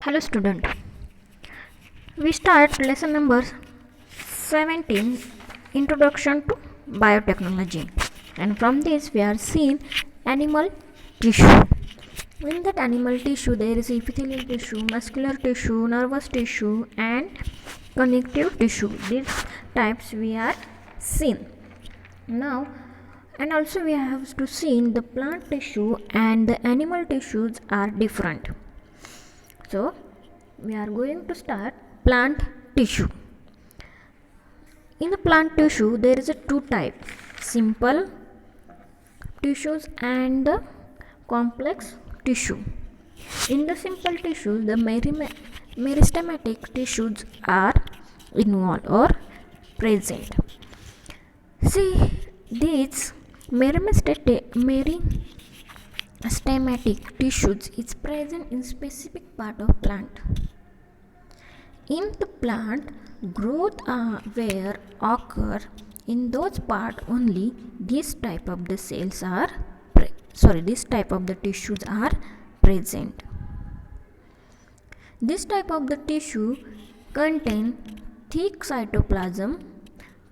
Hello student, we start lesson number 17, Introduction to Biotechnology, and from this we are seeing animal tissue. In that animal tissue there is epithelial tissue, muscular tissue, nervous tissue and connective tissue. These types we are seen now, and also we have to see the plant tissue and the animal tissues are different. So we are going to start plant tissue. In the plant tissue there is a two type, simple tissues and the complex tissue. In the simple tissues the meristematic tissues are involved or present. See, these meristematic tissues is present in specific part of plant. In the plant, growth where occur in those part only. This type of the cells are this type of the tissues are present. This type of the tissue contain thick cytoplasm,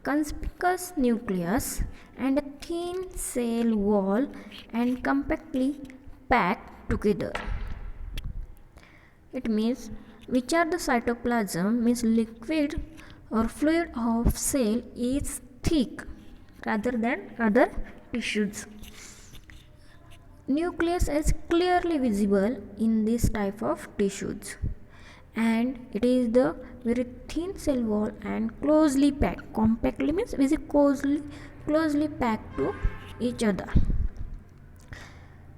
conspicuous nucleus and a thin cell wall and compactly packed together. It means which are the cytoplasm means liquid or fluid of cell is thick rather than other tissues. Nucleus is clearly visible in this type of tissues, and it is the very thin cell wall and closely packed. Compactly means very closely packed to each other.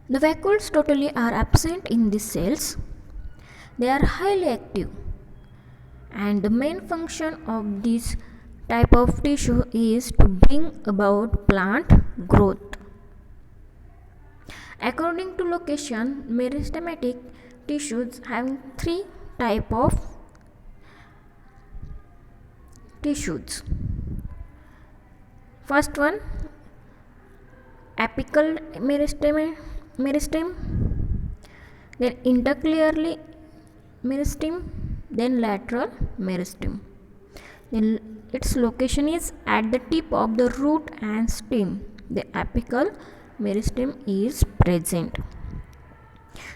The vacuoles totally are absent in these cells. They are highly active, and the main function of this type of tissue is to bring about plant growth. According to location, meristematic tissues have three type of tissues. First one, apical meristem, then intercalary meristem, then lateral meristem. Then its location is at the tip of the root and stem. The apical meristem is present.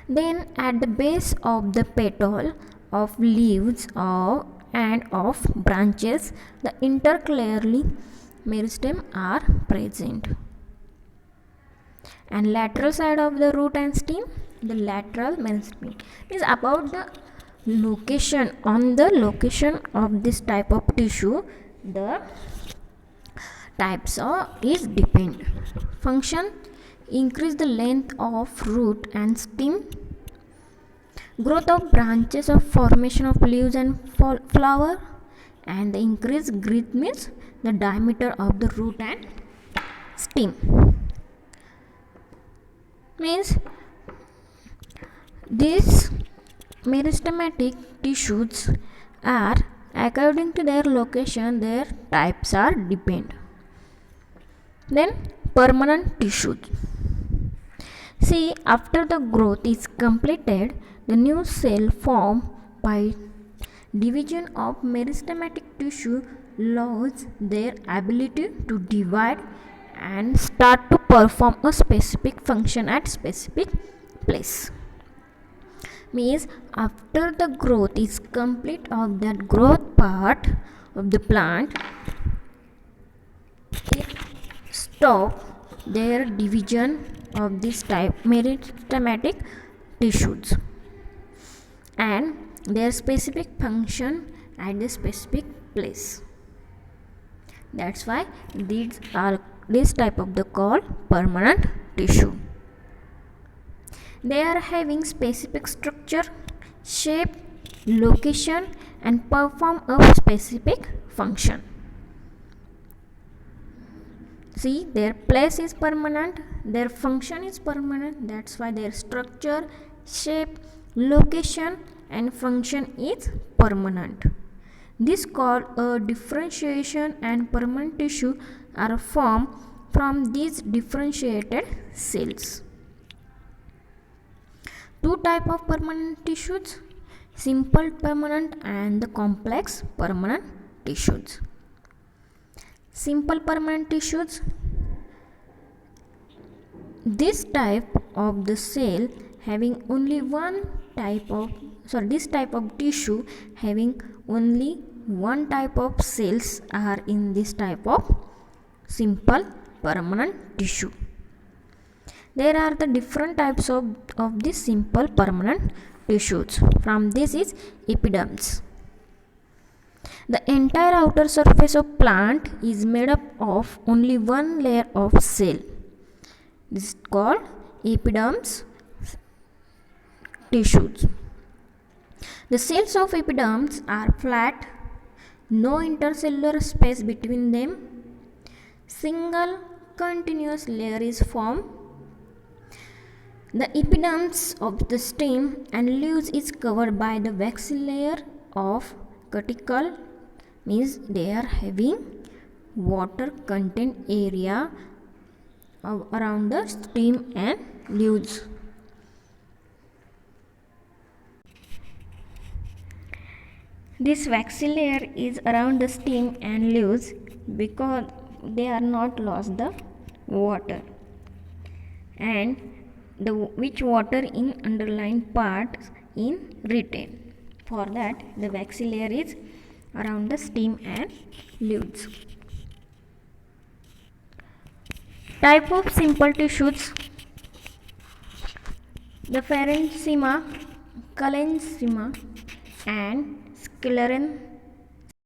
Then at the base of the petal of leaves and of branches, the intercalary meristem are present. And lateral side of the root and stem, the lateral meristem is about the location. On the location of this type of tissue, the types is depend. Function: increase the length of root and stem, growth of branches, of formation of leaves and flower, and the increased growth means the diameter of the root and stem. Means these meristematic tissues are according to their location, their types are depend. Then permanent tissues. See, after the growth is completed, the new cell formed by division of meristematic tissue lose their ability to divide and start to perform a specific function at specific place. Means after the growth is complete of that growth part of the plant, it stop their division of this type meristematic tissues and their specific function at the specific place. That's why these are this type of the called permanent tissue. They are having specific structure, shape, location and perform a specific function. See, their place is permanent, their function is permanent. That's why their structure, shape, location and function is permanent. This called a differentiation, and permanent tissue are formed from these differentiated cells. Two type of permanent tissues, simple permanent and the complex permanent tissues. Simple permanent tissues, this type of the cell having only one type of this type of tissue having only one type of cells are in this type of simple permanent tissue. There are the different types of this simple permanent tissues. From this is epidermis. The entire outer surface of plant is made up of only one layer of cell. This is called epidermis tissues. The cells of epidermis are flat, no intercellular space between them. Single continuous layer is formed. The epidermis of the stem and leaves is covered by the waxy layer of cuticle, means they are having water content area around the stem and leaves. This waxy layer is around the stem and leaves because they are not lost the water, and the which water in underlying parts in retain. For that the waxy layer is around the stem and leaves. Type of simple tissues: the parenchyma, collenchyma and sclerenchyma.